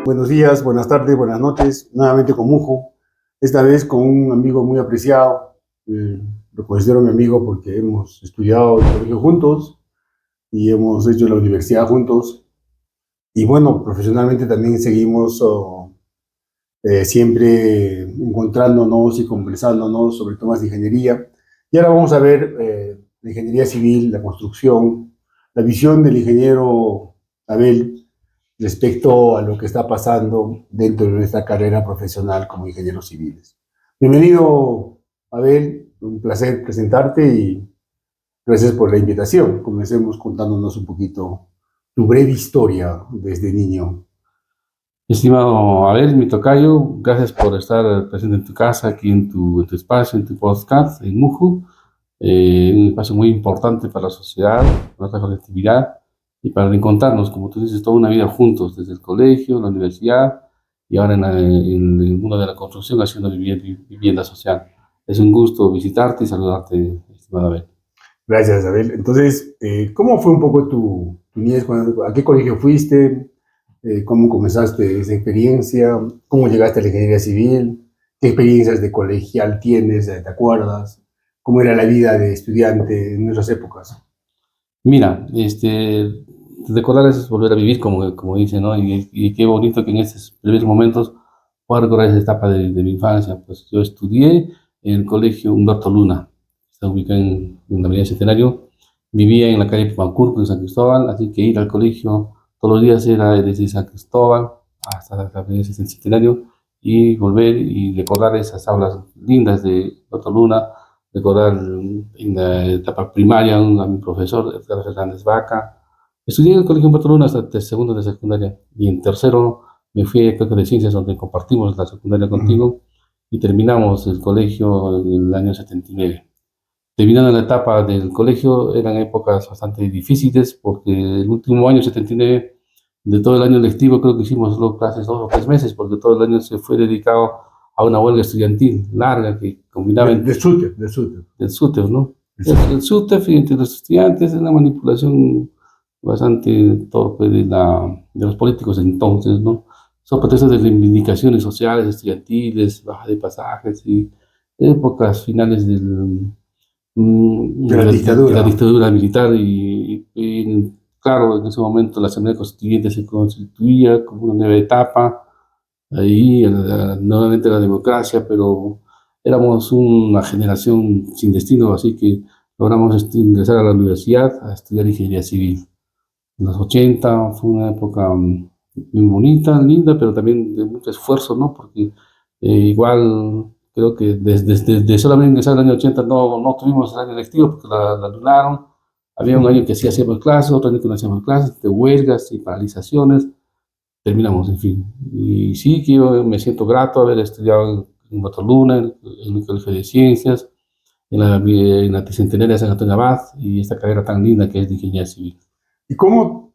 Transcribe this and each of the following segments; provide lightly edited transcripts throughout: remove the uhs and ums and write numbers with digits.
Buenos días, buenas tardes, buenas noches, nuevamente con Mujo, esta vez con un amigo muy apreciado. Lo considero mi amigo porque hemos estudiado el colegio juntos y hemos hecho la universidad juntos. Y bueno, profesionalmente también seguimos siempre encontrándonos y conversándonos sobre temas de ingeniería. Y ahora vamos a ver la ingeniería civil, la construcción, la visión del ingeniero Abel respecto a lo que está pasando dentro de nuestra carrera profesional como ingenieros civiles. Bienvenido, Abel, un placer presentarte y gracias por la invitación. Comencemos contándonos un poquito tu breve historia desde niño. Estimado Abel, mi tocayo, gracias por estar presente en tu casa, aquí en tu espacio, en tu podcast, en Muju, un espacio muy importante para la sociedad, para nuestra colectividad y para encontrarnos, como tú dices, toda una vida juntos, desde el colegio, la universidad y ahora en el mundo de la construcción, haciendo vivienda social. Es un gusto visitarte y saludarte, estimado Abel. Gracias, Abel. Entonces, ¿cómo fue un poco tu niñez? ¿A qué colegio fuiste? ¿Cómo comenzaste esa experiencia? ¿Cómo llegaste a la ingeniería civil? ¿Qué experiencias de colegial tienes? ¿Te acuerdas? ¿Cómo era la vida de estudiante en nuestras épocas? Mira, recordar es volver a vivir, como dice, ¿no? Y qué bonito que en estos primeros momentos pueda recordar esa etapa de mi infancia. Pues yo estudié en el colegio Humberto Luna, está ubicado en la Avenida Centenario. Vivía en la calle Pumancurco, en San Cristóbal, así que ir al colegio todos los días era desde San Cristóbal hasta la Avenida Centenario y volver y recordar esas aulas lindas de Humberto Luna, recordar en la etapa primaria a mi profesor, Edgar Fernández Vaca. Estudié en el Colegio Humberto hasta el segundo de secundaria y en tercero me fui a Colegio de Ciencias donde compartimos la secundaria contigo y terminamos el colegio en el año 79. Terminando la etapa del colegio eran épocas bastante difíciles porque el último año 79 de todo el año lectivo creo que hicimos solo clases 2 o 3 meses porque todo el año se fue dedicado a una huelga estudiantil larga que combinaba De SUTEF, de SUTEF. del SUTEF, ¿no? De SUTEF. El SUTEF entre los estudiantes es una manipulación bastante torpe de los políticos entonces, ¿no? Son pretextos de reivindicaciones sociales, estudiantiles, baja de pasajes y épocas finales De la de la dictadura. dictadura militar claro, en ese momento la Asamblea Constituyente se constituía como una nueva etapa, ahí nuevamente la democracia, pero éramos una generación sin destino, así que logramos ingresar a la universidad a estudiar ingeniería civil. En los 80 fue una época muy bonita, linda, pero también de mucho esfuerzo, ¿no? Porque igual creo que desde solamente ingresar el año 80 no tuvimos el año lectivo porque la anularon. Había un año que sí hacíamos clases, otro año que no hacíamos clases, de huelgas y paralizaciones. Terminamos, en fin. Y sí que yo me siento grato haber estudiado en Botoluna, en el Colegio de Ciencias, en la Tricentenaria de San Antonio Abad y esta carrera tan linda que es de Ingeniería Civil. ¿Y cómo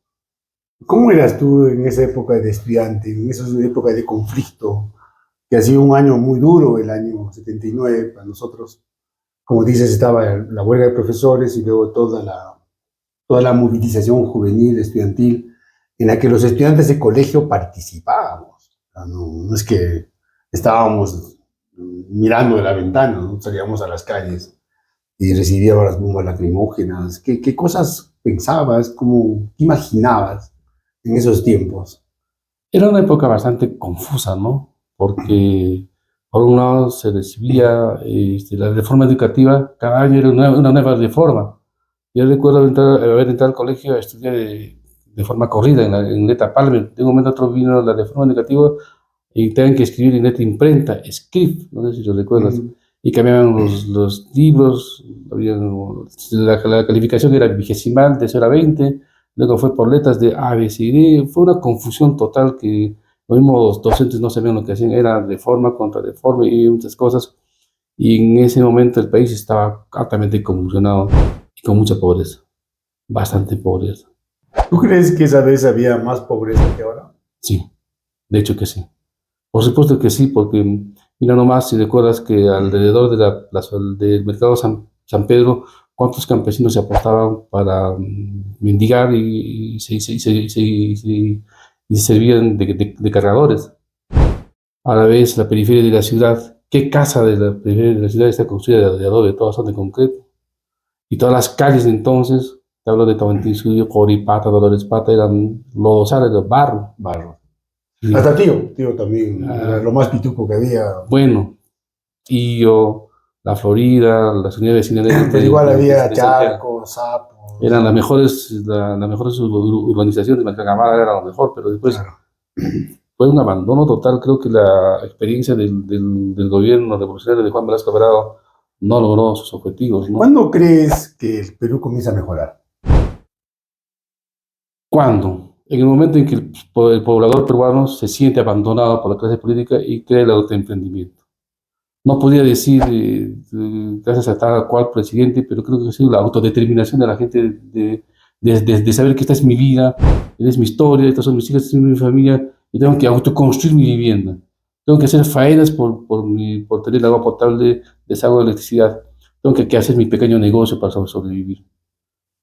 eras tú en esa época de estudiante, en esa época de conflicto, que ha sido un año muy duro, el año 79 para nosotros? Como dices, estaba la huelga de profesores y luego toda la movilización juvenil, estudiantil, en la que los estudiantes de colegio participábamos. O sea, no es que estábamos mirando de la ventana, ¿no? Salíamos a las calles y recibíamos las bombas lacrimógenas. ¿Qué cosas pensabas? ¿Qué imaginabas en esos tiempos? Era una época bastante confusa, ¿no? Porque por un lado se recibía la reforma educativa, cada año era una nueva reforma. Yo recuerdo haber entrado al colegio a estudiar de forma corrida en letra Palmer. De un momento a otro vino la reforma educativa y tenían que escribir en letra imprenta, script, no sé si lo recuerdas. Mm. Y cambiaban los libros, la calificación era vigesimal de 0 a 20, luego fue por letras de A, B, C, D. Fue una confusión total que los mismos docentes no sabían lo que hacían, era reforma contra reforma y muchas cosas. Y en ese momento el país estaba altamente convulsionado y con mucha pobreza, bastante pobreza. ¿Tú crees que esa vez había más pobreza que ahora? Sí, de hecho que sí. Por supuesto que sí, porque mira nomás si recuerdas que alrededor de la plaza del mercado San Pedro, cuántos campesinos se apostaban para mendigar y y servían de cargadores. Ahora ves la periferia de la ciudad. ¿Qué casa de la periferia de la ciudad está construida de adobe? Todas son de concreto. Y todas las calles entonces, te hablo de Tahuantinsuyo, Coripata, Dolores Pata, eran lodosales, de barro. Barro. Y, Hasta tío también, era lo más pituco que había. bueno, Quillo, La Florida, las unidades vecinales Pero igual había de Santiago. charcos, sapos. Eran las mejores urbanizaciones, Machacamara era lo mejor, pero después Claro. fue un abandono total. Creo que la experiencia del gobierno revolucionario de Juan Velasco Alvarado no logró sus objetivos, ¿no? ¿Cuándo crees que el Perú comienza a mejorar? ¿Cuándo? En el momento en que el poblador peruano se siente abandonado por la clase política y crea el autoemprendimiento. No podría decir gracias a tal cual presidente, pero creo que ha sido la autodeterminación de la gente de saber que esta es mi vida, esta es mi historia, estas son mis hijas, esta es mi familia, y tengo que autoconstruir mi vivienda. Tengo que hacer faenas por tener agua potable, desagüe, electricidad. Tengo que hacer mi pequeño negocio para sobrevivir.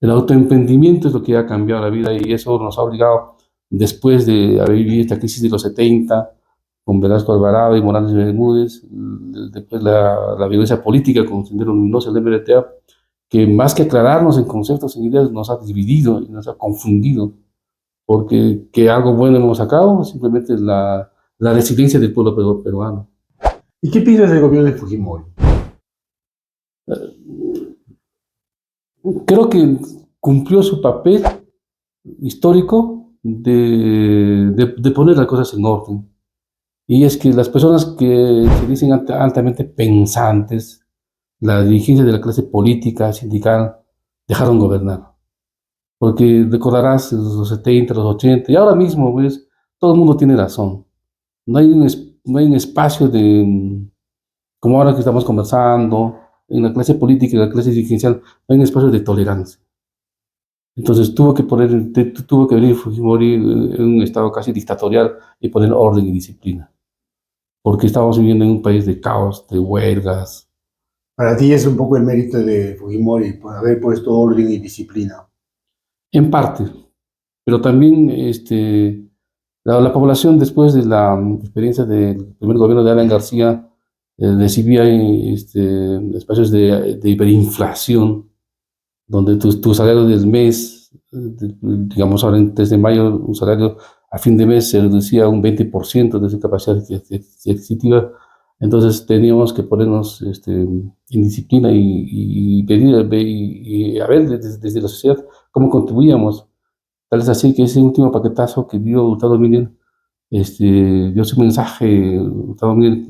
El autoemprendimiento es lo que ha cambiado la vida y eso nos ha obligado, después de haber vivido esta crisis de los 70, con Velasco Alvarado y Morales Bermúdez, después la violencia política con Sendero Luminoso, el MLTA, que más que aclararnos en conceptos, en ideas, nos ha dividido y nos ha confundido, porque que algo bueno hemos sacado, simplemente la resiliencia del pueblo peruano. ¿Y qué piensas del gobierno de Fujimori? Creo que cumplió su papel histórico de poner las cosas en orden. Y es que las personas que se dicen altamente pensantes, la dirigencia de la clase política, sindical, dejaron gobernar. Porque recordarás los 70, los 80, y ahora mismo, pues, todo el mundo tiene razón. No hay un espacio como ahora que estamos conversando, en la clase política y la clase dirigencial, no hay un espacio de tolerancia. Entonces tuvo que venir Fujimori en un estado casi dictatorial y poner orden y disciplina. Porque estábamos viviendo en un país de caos, de huelgas. Para ti es un poco el mérito de Fujimori por haber puesto orden y disciplina. En parte, pero también la población, después de la experiencia del primer gobierno de Alan García, recibía espacios de hiperinflación, donde tu salario del mes, digamos ahora en 3 de mayo, un salario a fin de mes se reducía a un 20% de su capacidad adquisitiva. Entonces teníamos que ponernos en disciplina y pedir y a ver desde la sociedad cómo contribuíamos. Tal es así que ese último paquetazo que dio Hurtado Miller, dio su mensaje, Hurtado Miller,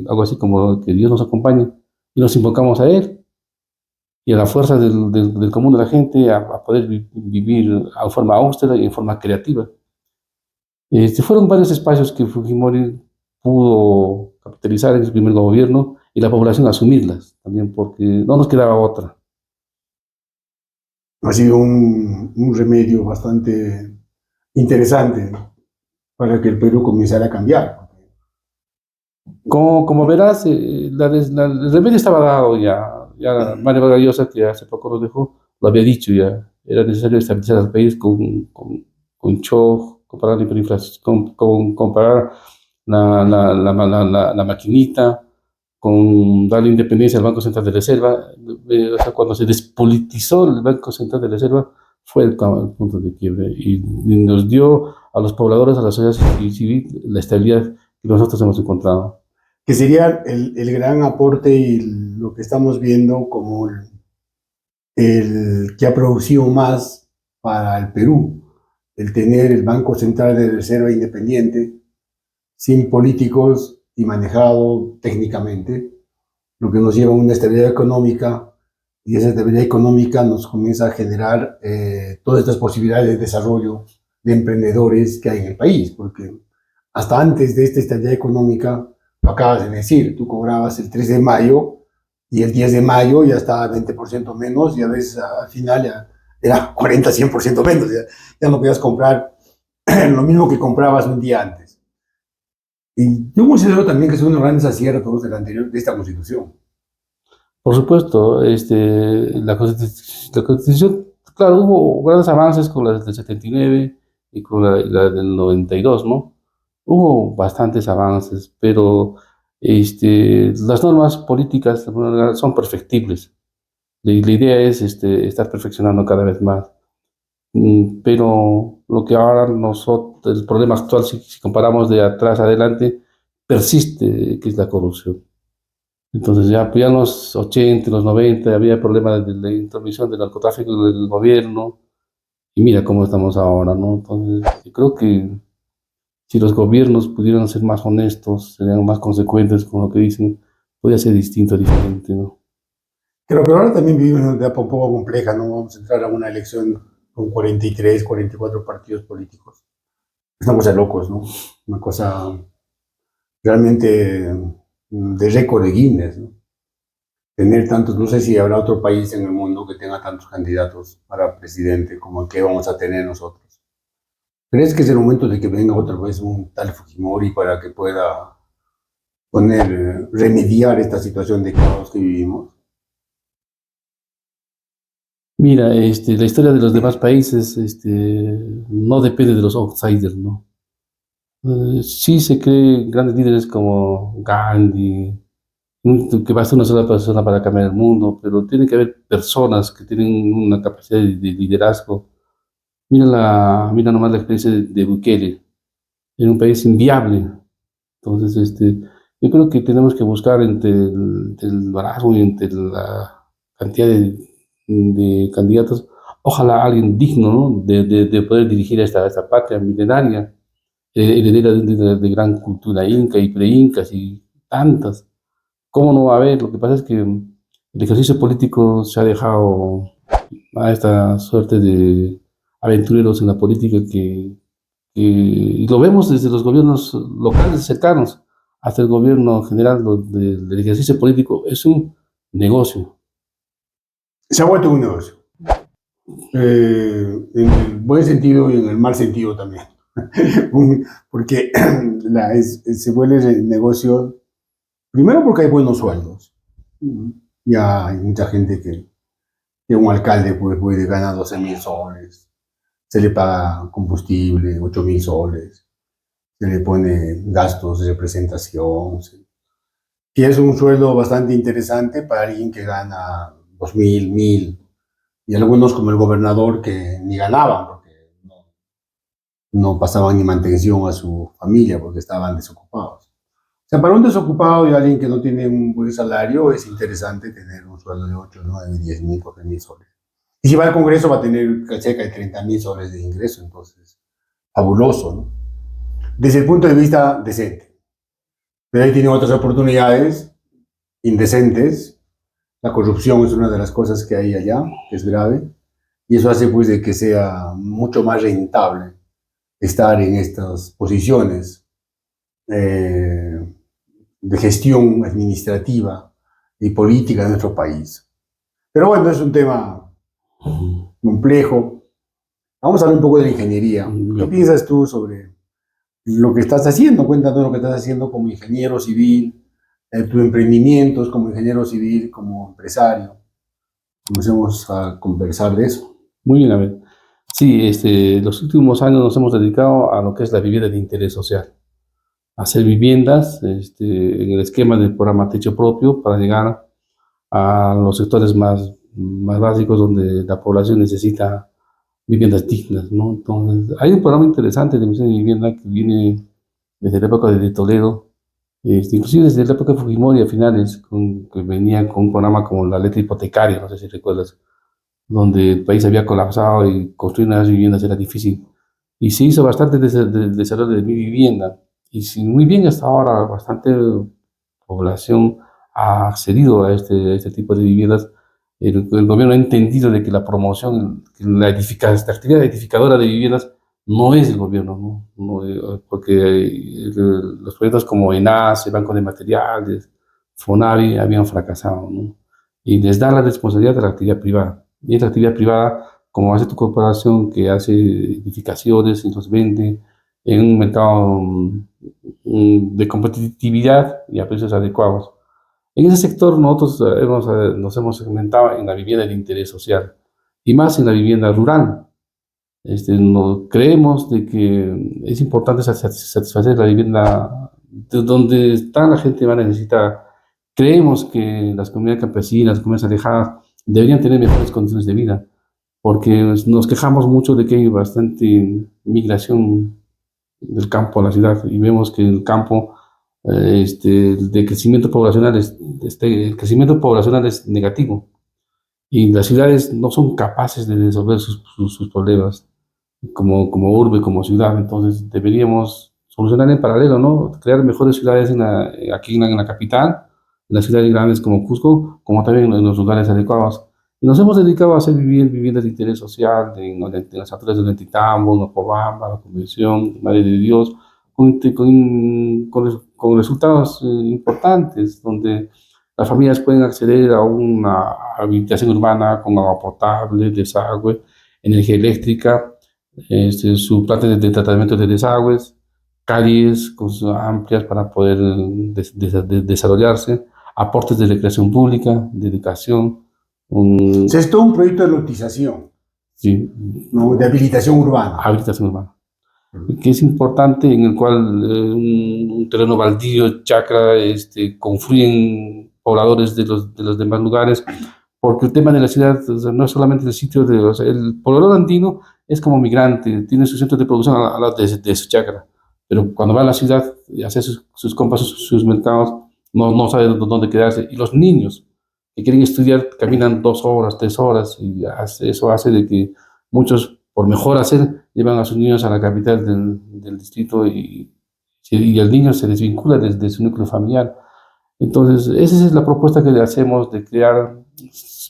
algo así como que Dios nos acompañe, y nos invocamos a Él y a la fuerza del común de la gente a poder vivir en forma austera y en forma creativa. Fueron varios espacios que Fujimori pudo capitalizar en su primer gobierno y la población asumirlas también, porque no nos quedaba otra. Ha sido un remedio bastante interesante para que el Perú comenzara a cambiar. Como verás, el remedio estaba dado ya. Ya Mario Vargas Llosa, que hace poco lo dejó, lo había dicho ya. Era necesario estabilizar al país con shock, comparar la hiperinflación, comparar la maquinita, con darle independencia al Banco Central de Reserva. O sea, cuando se despolitizó el Banco Central de Reserva, fue el punto de quiebre y nos dio a los pobladores, a la sociedad civil, la estabilidad que nosotros hemos encontrado. Que sería el gran aporte y lo que estamos viendo como el que ha producido más para el Perú, el tener el Banco Central de Reserva independiente, sin políticos y manejado técnicamente, lo que nos lleva a una estabilidad económica, y esa estabilidad económica nos comienza a generar todas estas posibilidades de desarrollo de emprendedores que hay en el país, porque hasta antes de esta estabilidad económica, lo acabas de decir, tú cobrabas el 3 de mayo y el 10 de mayo ya estaba 20% menos y a veces al final ya era 40-100% menos, ya no podías comprar lo mismo que comprabas un día antes. Y yo considero también que son unos grandes aciertos de esta Constitución. Por supuesto, la Constitución, claro, hubo grandes avances con la del 79, y con la del 92, ¿no? Hubo bastantes avances, pero las normas políticas bueno, son perfectibles. La idea es estar perfeccionando cada vez más. Pero lo que ahora nosotros, el problema actual, si comparamos de atrás adelante, persiste, que es la corrupción. Entonces ya en los 80, los 90 había problemas de la intromisión del narcotráfico del gobierno y mira cómo estamos ahora, ¿no? Entonces yo creo que si los gobiernos pudieran ser más honestos, serían más consecuentes con lo que dicen, podría ser distinto, diferente, ¿no? Creo que ahora también vivimos en una etapa un poco compleja, ¿no? Vamos a entrar a una elección con 43, 44 partidos políticos. Es una cosa de locos, ¿no? Una cosa realmente de récord de Guinness, ¿no? Tener tantos, no sé si habrá otro país en el mundo que tenga tantos candidatos para presidente como el que vamos a tener nosotros. ¿Crees que es el momento de que venga otra vez un tal Fujimori para que pueda remediar esta situación de caos que vivimos? Mira, la historia de los demás países no depende de los outsiders, ¿no? Sí se creen grandes líderes como Gandhi, que basta una sola persona para cambiar el mundo, pero tiene que haber personas que tienen una capacidad de liderazgo. Mira nomás la experiencia de Bukele, en un país inviable. Entonces, yo creo que tenemos que buscar entre el liderazgo y entre la cantidad de candidatos, ojalá alguien digno, ¿no? de poder dirigir esta patria milenaria, heredera de gran cultura inca y pre-incas y tantas. ¿Cómo no va a haber? Lo que pasa es que el ejercicio político se ha dejado a esta suerte de aventureros en la política y lo vemos desde los gobiernos locales cercanos hasta el gobierno general del ejercicio político. Es un negocio. Se ha vuelto un negocio. En el buen sentido y en el mal sentido también. Porque se vuelve el negocio, primero porque hay buenos sueldos. Ya hay mucha gente que un alcalde puede ganar 12.000 soles, se le paga combustible, 8.000 soles, se le pone gastos de representación. Y es un sueldo bastante interesante para alguien que gana 2.000, 1.000, y algunos como el gobernador que ni ganaban porque no pasaban ni mantención a su familia porque estaban desocupados. O sea, para un desocupado y alguien que no tiene un buen salario es interesante tener un sueldo de 8, 9, 10.000, 12.000 soles. Y si va al Congreso va a tener cerca de 30.000 soles de ingreso, entonces, fabuloso, ¿no? Desde el punto de vista decente. Pero ahí tiene otras oportunidades indecentes. La corrupción es una de las cosas que hay allá, que es grave, y eso hace pues de que sea mucho más rentable estar en estas posiciones de gestión administrativa y política de nuestro país. Pero bueno, es un tema complejo. Vamos a hablar un poco de la ingeniería. ¿Qué piensas tú sobre lo que estás haciendo? Cuéntanos lo que estás haciendo como ingeniero civil, tus emprendimientos como ingeniero civil, como empresario. Comencemos a conversar de eso. Muy bien, a ver. Sí, los últimos años nos hemos dedicado a lo que es la vivienda de interés social. Hacer viviendas en el esquema del programa Techo Propio para llegar a los sectores más básicos donde la población necesita viviendas dignas, ¿no? Entonces, hay un programa interesante de emisión de vivienda que viene desde la época de Toledo, inclusive desde la época de Fujimori a finales, que venía con un programa como la letra hipotecaria, no sé si recuerdas, donde el país había colapsado y construir nuevas viviendas era difícil. Y se hizo bastante desarrollo de mi vivienda. Y si muy bien hasta ahora, bastante población ha accedido a este tipo de viviendas. El gobierno ha entendido de que la promoción, que la actividad edificadora de viviendas no es el gobierno, ¿no? Porque los proyectos como ENACE, Banco de Materiales, FONAVI habían fracasado, ¿no? Y les da la responsabilidad de la actividad privada. Y es la actividad privada, como hace tu corporación, que hace edificaciones y los vende en un mercado de competitividad y a precios adecuados. En ese sector nosotros nos hemos segmentado en la vivienda de interés social y más en la vivienda rural. Creemos de que es importante satisfacer la vivienda de donde está la gente más necesitada. Creemos que las comunidades campesinas, las comunidades alejadas, deberían tener mejores condiciones de vida, porque nos quejamos mucho de que hay bastante migración del campo a la ciudad y vemos que el campo, de crecimiento poblacional el crecimiento poblacional es negativo y las ciudades no son capaces de resolver sus problemas como urbe, como ciudad. Entonces deberíamos solucionar en paralelo, ¿no? Crear mejores ciudades aquí en la capital, en las ciudades grandes como Cusco, como también en los lugares adecuados. Y nos hemos dedicado a hacer viviendas de interés social en las alturas de Ollantaytambo, Nopobamba, La Convención, Madre de Dios, con resultados importantes, donde las familias pueden acceder a una habitación urbana con agua potable, desagüe, energía eléctrica, su planta de tratamiento de desagües, calles amplias para poder desarrollarse, aportes de recreación pública, de educación, O sea, es todo un proyecto de lotización, sí, ¿no? De habilitación urbana. habitación urbana, que es importante, en el cual un terreno baldío, chacra, confluyen pobladores de los demás lugares, porque el tema de la ciudad, o sea, no es solamente el sitio o sea, el poblador andino es como migrante, tiene su centro de producción al lado de su chacra, pero cuando va a la ciudad y hace sus compras, sus mercados, no sabe dónde quedarse. Y los niños que quieren estudiar caminan 2 horas, 3 horas, y eso hace de que muchos, por mejor hacer, llevan a sus niños a la capital del distrito y el niño se desvincula desde su núcleo familiar. Entonces, esa es la propuesta que le hacemos de crear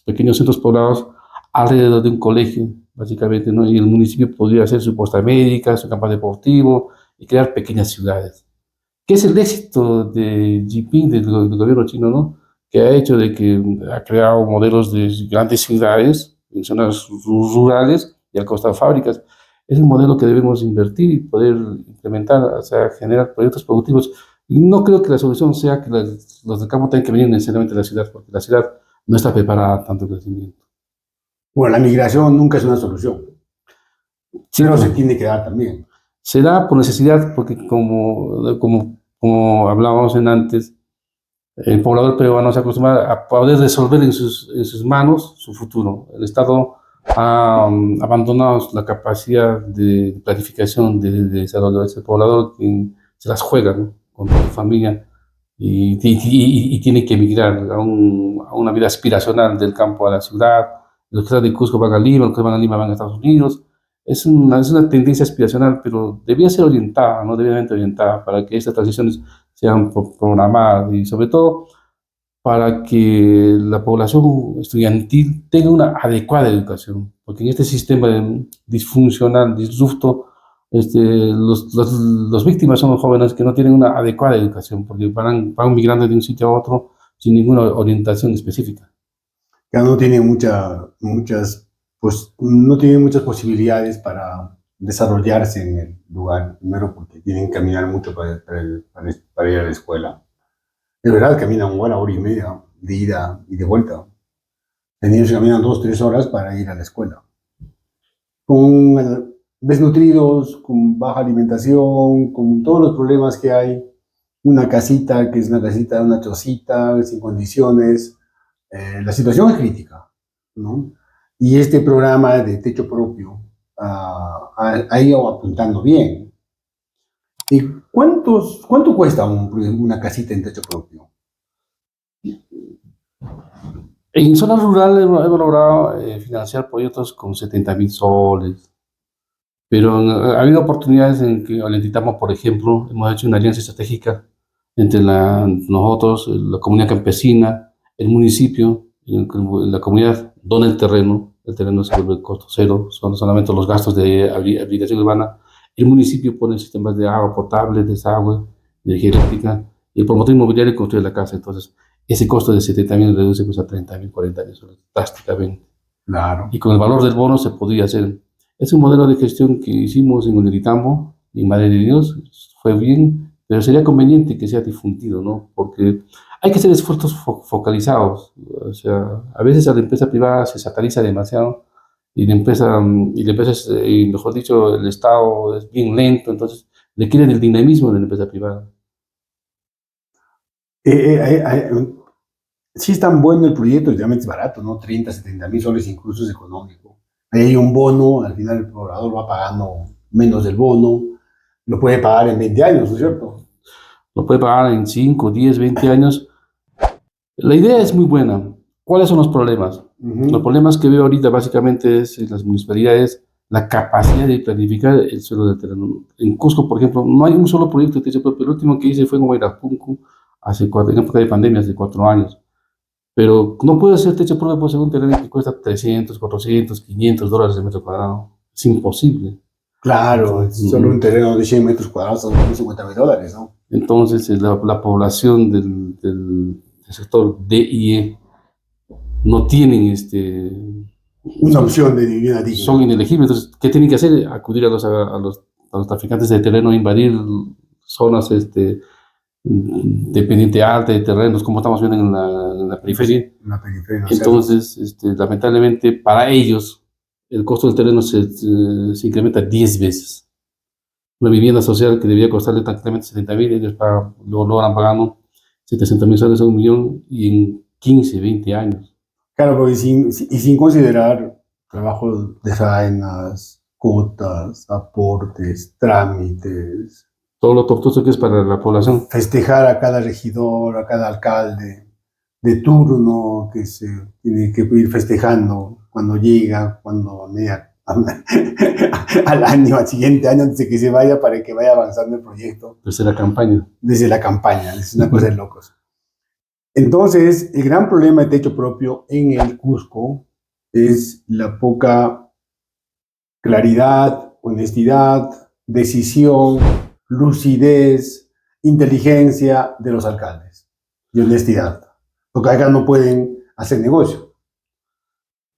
pequeños centros poblados alrededor de un colegio, básicamente, ¿no? Y el municipio podría hacer su posta médica, su campo deportivo y crear pequeñas ciudades. ¿Qué es el éxito de Jinping, del gobierno chino, ¿no? Que ha hecho de que ha creado modelos de grandes ciudades en zonas rurales y al costado fábricas. Es un modelo que debemos invertir y poder implementar, o sea, generar proyectos productivos. No creo que la solución sea que los del campo tengan que venir necesariamente a la ciudad, porque la ciudad no está preparada a tanto crecimiento. Bueno, la migración nunca es una solución, Sí, pero pues, se tiene que dar también. se da por necesidad, porque como hablábamos en antes, el poblador peruano se acostumbra a poder resolver en sus manos su futuro. El Estado ha abandonado la capacidad de planificación de desarrollo de ese poblador, que se las juega, ¿no? Con toda su familia y tiene que emigrar a una vida aspiracional del campo a la ciudad. Los que están de Cusco van a Lima, los que van a Lima van a Estados Unidos. Es una tendencia aspiracional, pero debía ser orientada, ¿no? Debidamente orientada para que estas transiciones sean programadas y sobre todo para que la población estudiantil tenga una adecuada educación, porque en este sistema disfuncional, disrupto, los víctimas son los jóvenes que no tienen una adecuada educación, porque van migrando de un sitio a otro sin ninguna orientación específica. Ya no tiene muchas, pues, no tiene muchas posibilidades para desarrollarse en el lugar, primero porque tienen que caminar mucho para ir a la escuela. Es verdad, caminan 1 hora, 1 hora y media de ida y de vuelta. Los niños caminan 2, 3 horas para ir a la escuela. Con desnutridos, con baja alimentación, con todos los problemas que hay. Una casita, que es una casita, una chocita, sin condiciones. La situación es crítica, ¿no? Y este programa de techo propio ha ido apuntando bien. ¿Y cuánto cuesta una casita en techo propio? En zonas rurales hemos logrado financiar proyectos con 70.000 soles, pero ha habido oportunidades en que Ollantaytambo, por ejemplo, hemos hecho una alianza estratégica entre nosotros, la comunidad campesina, el municipio, la comunidad dona el terreno se vuelve costo cero, son solamente los gastos de habilitación urbana, el municipio pone sistemas de agua potable, desagüe, de energía eléctrica, y el promotor inmobiliario construye la casa. Entonces ese costo de 70.000 reduce pues a 30.000, 40.000 soles, drásticamente. Claro. Y con el valor del bono se podría hacer. Es un modelo de gestión que hicimos en Ollantaytambo, y Madre de Dios, fue bien, pero sería conveniente que sea difundido, ¿no? Porque hay que hacer esfuerzos focalizados. O sea, a veces a la empresa privada se sataniza demasiado y la empresa es, mejor dicho, el Estado es bien lento, entonces le quieren el dinamismo de la empresa privada. Sí es tan bueno el proyecto, realmente es barato, ¿no? 30, 70 mil soles, incluso es económico. Ahí hay un bono, al final el poblador va pagando menos del bono, lo puede pagar en 20 años, ¿no es cierto? Lo puede pagar en 5, 10, 20 años. La idea es muy buena. ¿Cuáles son los problemas? Los problemas que veo ahorita básicamente es en las municipalidades la capacidad de planificar el suelo del terreno. En Cusco, por ejemplo, no hay un solo proyecto de techo propio. El último que hice fue en Huayrapuncu, en época de pandemia, hace 4 años. Pero no puede ser techo propio por un terreno que cuesta 300, 400, 500 dólares el metro cuadrado. Es imposible. Claro, es solo un terreno de 100 metros cuadrados son 50 mil dólares, ¿no? Entonces, la población del sector DIE no tienen Una opción de vivienda digna. son inelegibles. Entonces, ¿qué tienen que hacer? Acudir a los traficantes de terreno, invadir zonas de pendiente alta de terrenos, como estamos viendo en la periferia. Una periferia, Entonces, lamentablemente, para ellos, el costo del terreno se incrementa 10 veces. Una vivienda social que debía costarle tranquilamente 70.000, ellos lo logran pagando 700.000 soles a 1 millón y en 15, 20 años. Claro, porque sin considerar trabajo de faenas, cuotas, aportes, trámites, Todo lo tortuoso que es para la población. festejar a cada regidor, a cada alcalde de turno que se tiene que ir festejando cuando llega, cuando al año, al siguiente año, antes de que se vaya, para que vaya avanzando el proyecto. Desde la campaña. Desde la campaña, es una cosa de locos. Entonces, el gran problema de techo propio en el Cusco es la poca claridad, honestidad, decisión, lucidez, inteligencia de los alcaldes y honestidad. Porque acá no pueden hacer negocio.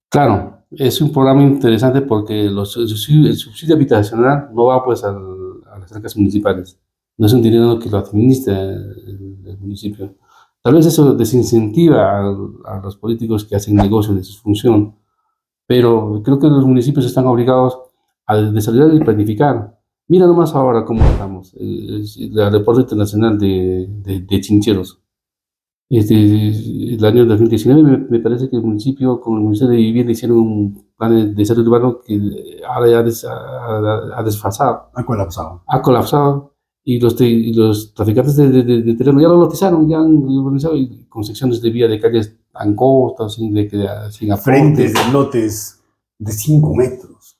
Claro, es un programa interesante porque el subsidio habitacional no va pues a las arcas municipales. No es un dinero que lo administra el municipio. Tal vez eso desincentiva a los políticos que hacen negocio de su función, pero creo que los municipios están obligados a desarrollar y planificar. Mira nomás ahora cómo estamos, el aeropuerto internacional de Chincheros. El año 2019 me parece que el municipio con el Ministerio de Vivienda hicieron un plan de desarrollo urbano que ahora ya ha desfasado, Ha colapsado. ha colapsado y los traficantes de terreno ya lo lotizaron, ya han urbanizado y con secciones de vía de calles angostas, sin aporte. Frentes de lotes de 5 metros.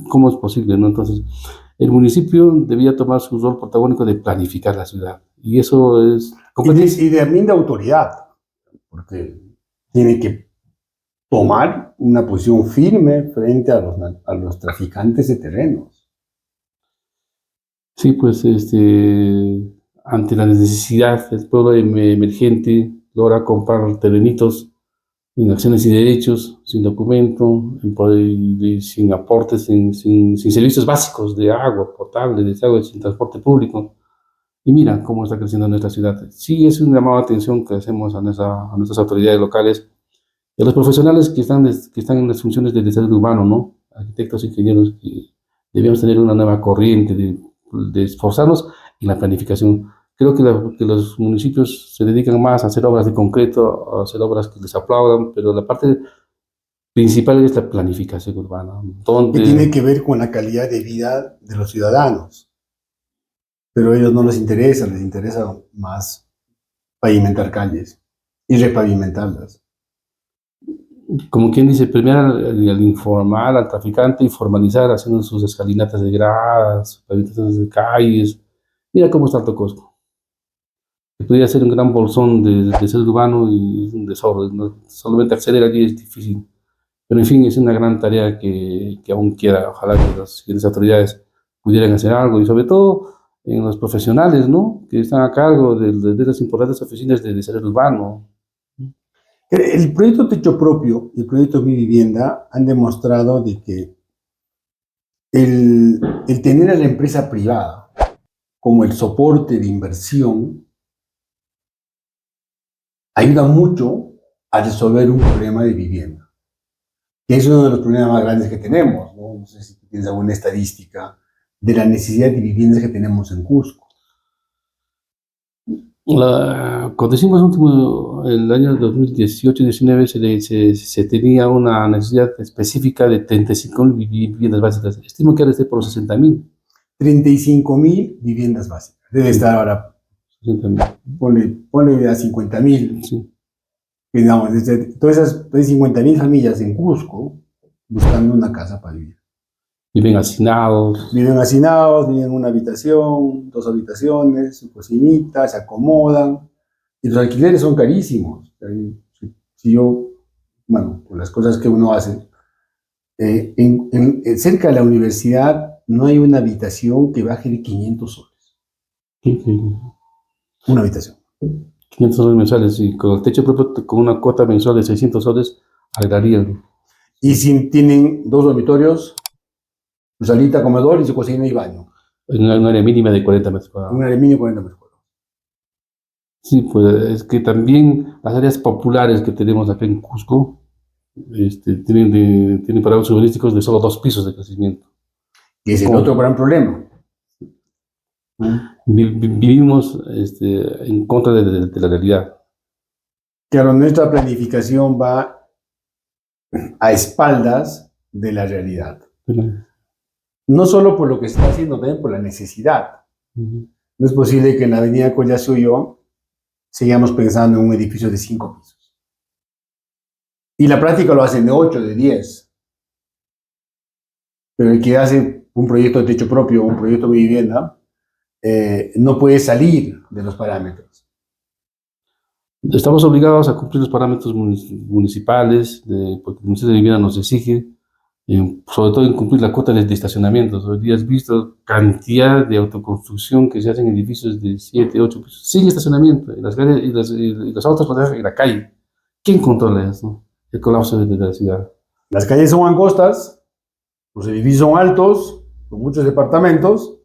¿Cómo es posible, no? Entonces, el municipio debía tomar su rol protagónico de planificar la ciudad y eso es Y también de autoridad, porque tiene que tomar una posición firme frente a los traficantes de terrenos. Sí, pues ante la necesidad del pueblo emergente logra comprar terrenitos en acciones y derechos, sin documento, sin aportes, sin servicios básicos de agua potable, de desagüe, sin transporte público. Y mira cómo está creciendo nuestra ciudad. Sí, es un llamado de atención que hacemos a nuestras autoridades locales y a los profesionales que están en las funciones de desarrollo urbano, ¿no? Arquitectos, ingenieros, que debemos tener una nueva corriente de esforzarnos en la planificación. Creo que los municipios se dedican más a hacer obras de concreto, a hacer obras que les aplaudan, pero la parte principal es la planificación urbana. Que tiene que ver con la calidad de vida de los ciudadanos. Pero a ellos no les interesa más pavimentar calles y repavimentarlas. Como quien dice, premiar al informar, al traficante y formalizar haciendo sus escalinatas de gradas, pavimentaciones de calles. Mira cómo está Alto Cusco. Que podría ser un gran bolsón de ser urbano y es un desorden, ¿no? Solamente acceder allí es difícil. Pero en fin, es una gran tarea que aún queda. Ojalá que las siguientes autoridades pudieran hacer algo y sobre todo en los profesionales, ¿no? Que están a cargo de las importantes oficinas de desarrollo urbano. El proyecto Techo Propio y el proyecto Mi Vivienda han demostrado de que el tener a la empresa privada como el soporte de inversión ayuda mucho a resolver un problema de vivienda, que es uno de los problemas más grandes que tenemos, ¿no? No sé si tienes alguna estadística de la necesidad de viviendas que tenemos en Cusco. Cuando hicimos el año 2018-19 se tenía una necesidad específica de 35.000 viviendas básicas. Estimo que ahora esté por los 60.000. 35.000 viviendas básicas. Debe estar ahora, 60.000. ponle a 50.000. Sí. Digamos, todas esas 50.000 familias en Cusco buscando una casa para vivir. Viven hacinados. Viven hacinados, viven en una habitación, 2 habitaciones, su cocinita, se acomodan. Y los alquileres son carísimos. Si yo, bueno, por las cosas que uno hace, cerca de la universidad no hay una habitación que baje de 500 soles. Una habitación. 500 soles mensuales, y con el techo propio, con una cuota mensual de 600 soles, agregarían. Y si tienen 2 dormitorios, su salita, comedor y su cocina y baño. En un área mínima de 40 metros cuadrados. Un área mínima de 40 metros cuadrados. Sí, pues es que también las áreas populares que tenemos acá en Cusco tienen parados urbanísticos de solo 2 pisos de crecimiento. Que es el otro gran problema. Vivimos en contra de la realidad. Claro, nuestra planificación va a espaldas de la realidad. No solo por lo que se está haciendo, también por la necesidad. No es posible que en la avenida Collasuyo sigamos pensando en un edificio de 5 pisos. Y la práctica lo hacen de 8, de 10. Pero el que hace un proyecto de techo propio, un proyecto de vivienda, no puede salir de los parámetros. Estamos obligados a cumplir los parámetros municipales, porque el Ministerio de Vivienda nos exige, sobre todo en cumplir la cuota de estacionamientos. Hoy día has visto cantidad de autoconstrucción que se hacen en edificios de 7, 8 pisos, sin estacionamiento, y los autos pasan en la calle. ¿Quién controla eso? El colapso de la ciudad. Las calles son angostas, los edificios son altos, con muchos departamentos.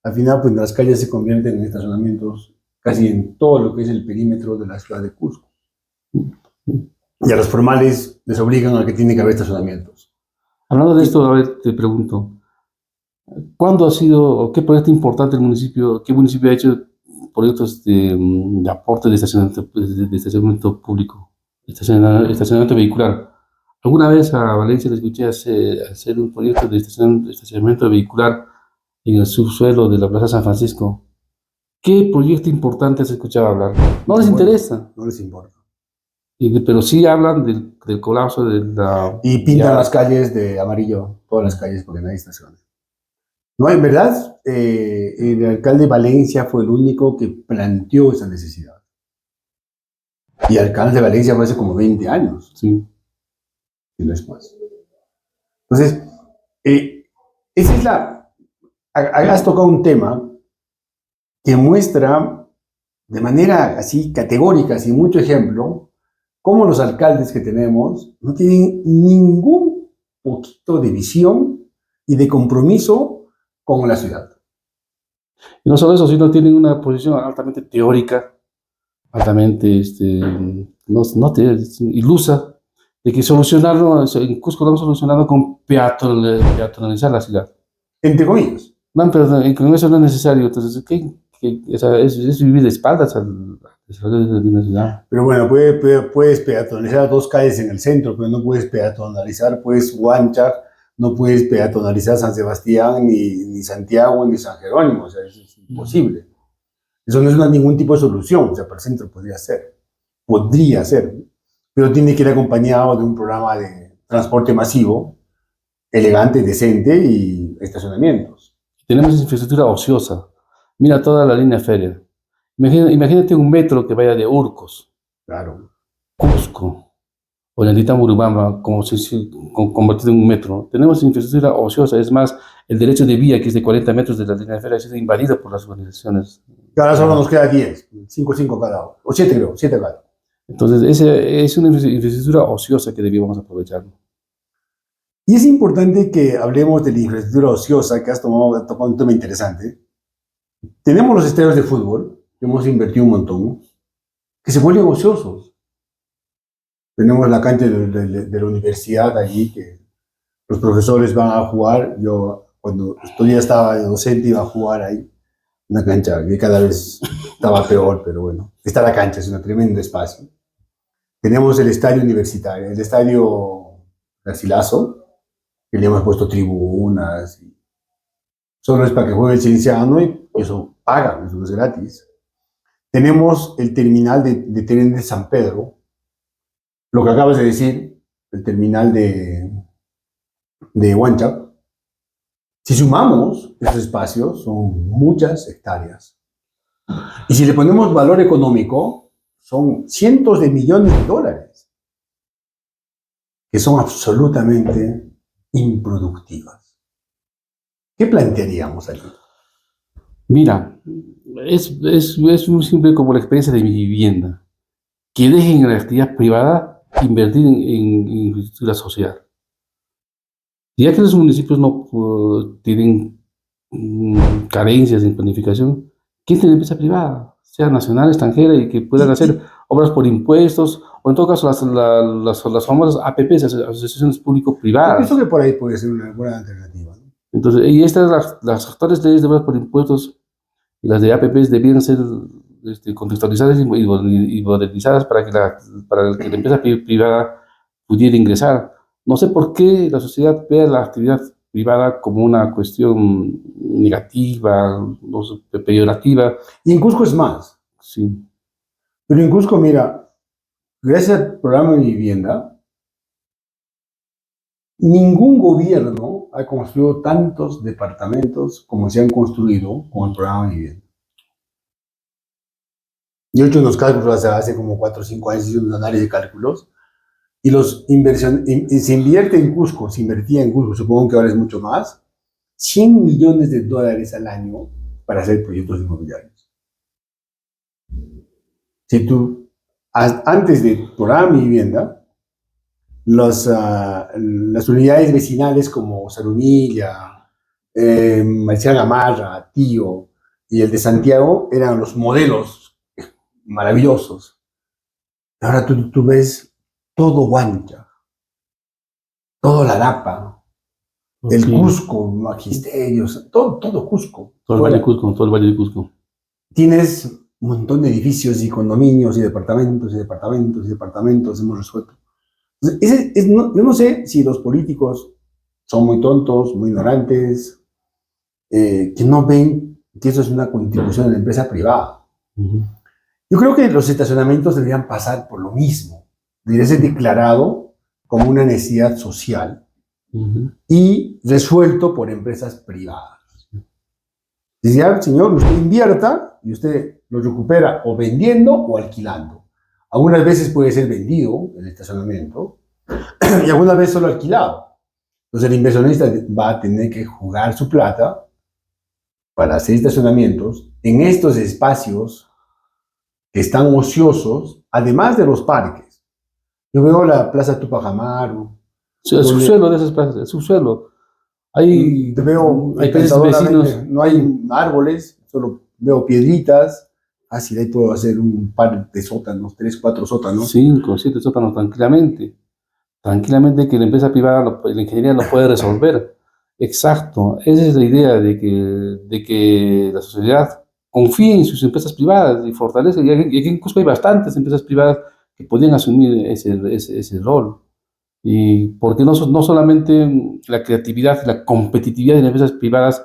Al final, pues las calles se convierten en estacionamientos casi en todo lo que es el perímetro de la ciudad de Cusco. Y a los formales les obligan a que tiene que haber estacionamientos. Hablando de esto, a ver, te pregunto, ¿cuándo ha sido, o qué proyecto importante qué municipio ha hecho proyectos de aporte de estacionamiento público, estacionamiento vehicular? ¿Alguna vez a Valencia le escuché hacer un proyecto de estacionamiento vehicular en el subsuelo de la Plaza San Francisco? ¿Qué proyecto importante has escuchado hablar? No les interesa. No les importa. Pero sí hablan del colapso de la... Y pintan las calles de amarillo, todas las calles, porque nadie estaciona. No, en verdad, el alcalde de Valencia fue el único que planteó esa necesidad. Y el alcalde de Valencia fue hace como 20 años. Sí. Y no es más. Entonces, esa es has tocado un tema que muestra de manera así categórica, sin mucho ejemplo, cómo los alcaldes que tenemos no tienen ningún poquito de visión y de compromiso con la ciudad. Y no solo eso, sino tienen una posición altamente teórica, altamente ilusa, de que solucionarlo, en Cusco lo han solucionado con peatonalizar la ciudad. Entre comillas. No, pero con eso no es necesario. Entonces, es vivir de espaldas al desarrollo de una ciudad. Pero bueno, puedes peatonalizar 2 calles en el centro, pero no puedes peatonalizar pues Huancha, no puedes peatonalizar San Sebastián, ni Santiago, ni San Jerónimo. O sea, eso es imposible. Eso no es ningún tipo de solución. O sea, para el centro podría ser, pero tiene que ir acompañado de un programa de transporte masivo, elegante, decente y estacionamientos. Tenemos infraestructura ociosa. Mira toda la línea férrea. Imagínate un metro que vaya de Urcos, Claro. Cusco, o Ollantaytambo, Urubamba, convertido en un metro. Tenemos infraestructura ociosa. Es más, el derecho de vía, que es de 40 metros de la línea férrea, ha sido invadido por las organizaciones. Ahora solo nos queda 10, 5 cada uno, o 7 creo, 7 cada uno. Entonces, es una infraestructura ociosa que debíamos aprovechar. Y es importante que hablemos de la infraestructura ociosa, que has tocado un tema interesante. Tenemos los estadios de fútbol, que hemos invertido un montón, que se vuelven ociosos. Tenemos la cancha de la universidad allí que los profesores van a jugar. Yo, cuando todavía estaba de docente, iba a jugar ahí. Una cancha que cada vez estaba peor, pero bueno. Está la cancha, es un tremendo espacio. Tenemos el estadio universitario, el estadio Garcilaso, que le hemos puesto tribunas. Solo es para que juegue el Cienciano y eso paga, eso no es gratis. Tenemos el terminal de tren de San Pedro, lo que acabas de decir, el terminal de Huancha. Si sumamos esos espacios, son muchas hectáreas. Y si le ponemos valor económico, son cientos de millones de dólares, que son absolutamente improductivas. ¿Qué plantearíamos aquí? Mira, es muy simple como la experiencia de mi vivienda. Que dejen la actividad privada invertir en infraestructura social. Ya que los municipios no tienen carencias en planificación, ¿quién tiene empresa privada? Sea nacional, extranjera, y que puedan hacer obras por impuestos, o en todo caso las famosas APPs, asociaciones Yo público-privadas. pienso que por ahí puede ser una buena alternativa, ¿no? Entonces, y estas, las actuales leyes de obras por impuestos y las de APPs debían ser contextualizadas y modernizadas para que la empresa privada pudiera ingresar. No sé por qué la sociedad ve la actividad privada como una cuestión negativa, no sé, peyorativa. Y en Cusco es más. Sí. Pero en Cusco, mira, gracias al programa de vivienda, ningún gobierno ha construido tantos departamentos como se han construido con el programa de vivienda. Yo he hecho unos cálculos hace como 4 o 5 años, hice un análisis de cálculos, y se invierte en Cusco, se invertía en Cusco, supongo que ahora es mucho más, 100 millones de dólares al año para hacer proyectos inmobiliarios. Si tú, antes del programa de vivienda, las unidades vecinales como Zarumilla, Marcial Gamarra, Tío y el de Santiago eran los modelos maravillosos. Ahora tú ves todo Huancha, todo la Lapa, el Sí. Cusco, Magisterios, todo Cusco. Todo el Valle de Cusco, todo el Valle de Cusco. Tienes un montón de edificios y condominios y departamentos y departamentos y departamentos hemos resuelto. Yo no sé si los políticos son muy tontos, muy ignorantes, que no ven que eso es una contribución de la empresa privada. Yo creo que los estacionamientos deberían pasar por lo mismo. Debería ser declarado como una necesidad social y resuelto por empresas privadas. Decía, señor, usted invierta y usted lo recupera o vendiendo o alquilando. Algunas veces puede ser vendido el estacionamiento y algunas veces solo alquilado. Entonces el inversionista va a tener que jugar su plata para hacer estacionamientos en estos espacios que están ociosos, además de los parques. Yo veo la Plaza Tupac Amaru. Sí, el subsuelo de esas plazas, el subsuelo. Hay Vecinos. No hay árboles, solo veo piedritas. Fácil, ahí puedo hacer un par de sótanos, 3, 4 sótanos. 5, 7 sótanos tranquilamente. Tranquilamente que la empresa privada, la ingeniería lo puede resolver. Exacto, esa es la idea de que la sociedad confíe en sus empresas privadas y fortalece. Y aquí en Cusco hay bastantes empresas privadas que podrían asumir ese rol. Y porque no solamente la creatividad y la competitividad de las empresas privadas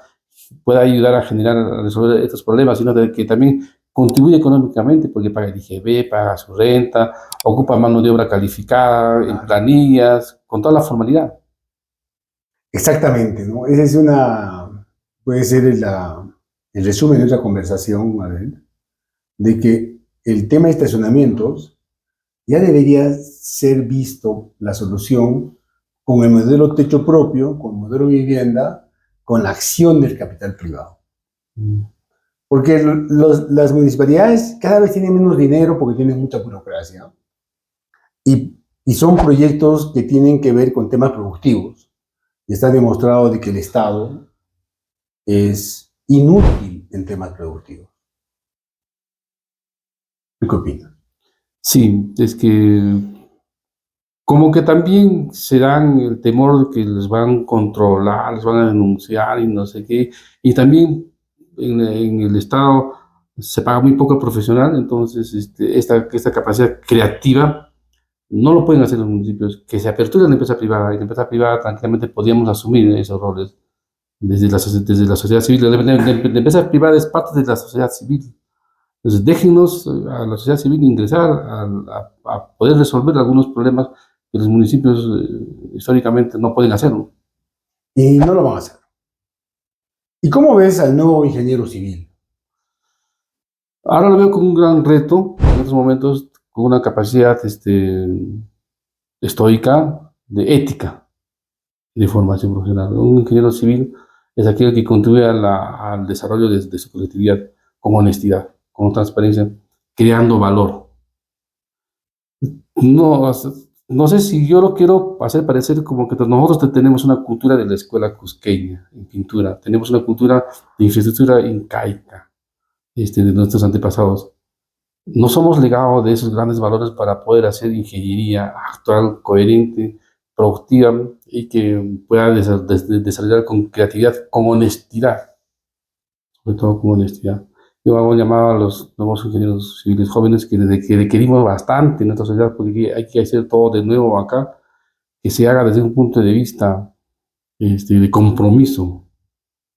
puede ayudar a generar, a resolver estos problemas, sino que también contribuye económicamente porque paga el IGB, paga su renta, ocupa mano de obra calificada, en planillas, con toda la formalidad. Exactamente, ¿no? Esa es puede ser el resumen de nuestra conversación, Abel, de que el tema de estacionamientos ya debería ser visto la solución con el modelo techo propio, con el modelo vivienda, con la acción del capital privado. Porque las municipalidades cada vez tienen menos dinero porque tienen mucha burocracia y son proyectos que tienen que ver con temas productivos. Y está demostrado de que el Estado es inútil en temas productivos. ¿Qué opinas? Sí, es que como que también se dan el temor de que les van a controlar, les van a denunciar y no sé qué. Y también en el Estado se paga muy poco al profesional, entonces esta capacidad creativa no lo pueden hacer los municipios. Que se aperture la empresa privada, y la empresa privada tranquilamente podríamos asumir esos roles desde la sociedad civil. La empresa privada es parte de la sociedad civil. Entonces, déjenos a la sociedad civil ingresar a poder resolver algunos problemas que los municipios históricamente no pueden hacerlo. Y no lo van a hacer. ¿Y cómo ves al nuevo ingeniero civil? Ahora lo veo como un gran reto, en estos momentos, con una capacidad estoica, de ética, de formación profesional. Un ingeniero civil es aquel que contribuye al desarrollo de su colectividad con honestidad, con transparencia, creando valor. No, no sé si yo lo quiero hacer parecer como que nosotros tenemos una cultura de la escuela cusqueña en pintura, tenemos una cultura de infraestructura incaica, de nuestros antepasados. No somos legados de esos grandes valores para poder hacer ingeniería actual, coherente, productiva y que pueda desarrollar con creatividad, con honestidad, sobre todo con honestidad. Yo hago un llamado a los nuevos ingenieros civiles jóvenes que requerimos bastante en nuestra sociedad porque hay que hacer todo de nuevo acá, que se haga desde un punto de vista de compromiso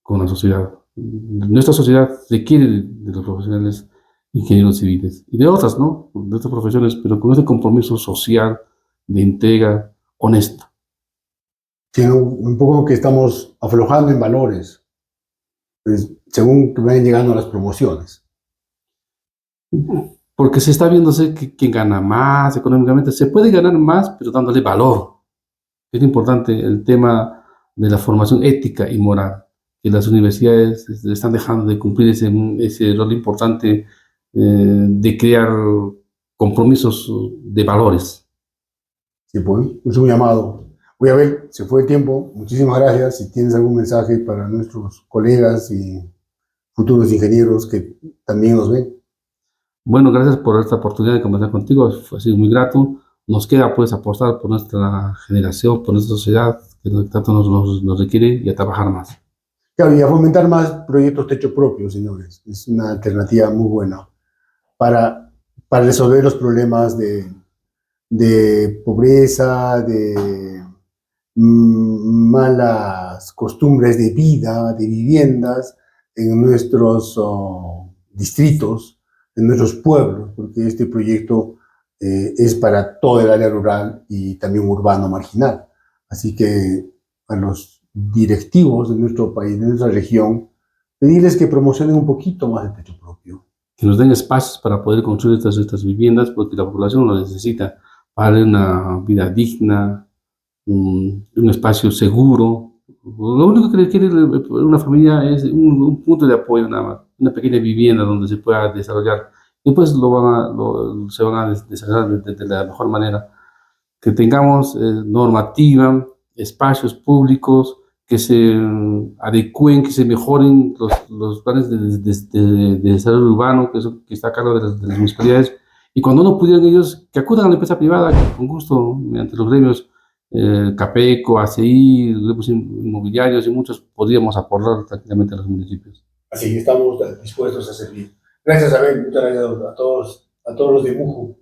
con la sociedad. Nuestra sociedad requiere de los profesionales ingenieros civiles y de otras, ¿no? De otras profesiones, pero con ese compromiso social de entrega honesta. Sino un poco que estamos aflojando en valores, pues, según que vayan llegando las promociones. Porque se está viéndose que quien gana más económicamente, se puede ganar más, pero dándole valor. Es importante el tema de la formación ética y moral, que las universidades están dejando de cumplir ese rol importante de crear compromisos de valores. Sí, pues, es un llamado. Voy a ver, se fue el tiempo. Muchísimas gracias. Si tienes algún mensaje para nuestros colegas y futuros ingenieros que también nos ven. Bueno, gracias por esta oportunidad de conversar contigo, ha sido muy grato. Nos queda pues apostar por nuestra generación, por nuestra sociedad, que tanto nos requiere, y a trabajar más. Claro, y a fomentar más proyectos techo propio, señores. Es una alternativa muy buena para, para resolver los problemas de pobreza, de malas costumbres de vida, de viviendas en nuestros distritos, en nuestros pueblos, porque este proyecto es para todo el área rural y también urbano marginal. Así que a los directivos de nuestro país, de nuestra región, pedirles que promocionen un poquito más el techo propio. Que nos den espacios para poder construir estas viviendas, porque la población lo necesita para darle una vida digna, un espacio seguro. Lo único que requiere una familia es un punto de apoyo nada más, una pequeña vivienda donde se pueda desarrollar. Después se van a desarrollar de la mejor manera. Que tengamos normativa, espacios públicos, que se adecúen, que se mejoren los planes de desarrollo urbano, que está a cargo de las municipalidades. Y cuando no pudieran ellos, que acudan a la empresa privada, que con gusto, mediante los gremios CAPECO, ACI, grupos inmobiliarios y muchos, podríamos aportar tranquilamente a los municipios. Así que estamos dispuestos a servir. Gracias, Abel. Muchas gracias a todos los de Muju.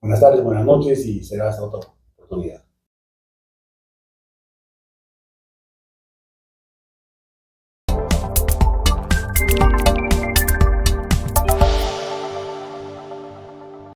Buenas tardes, buenas noches y será hasta otra oportunidad.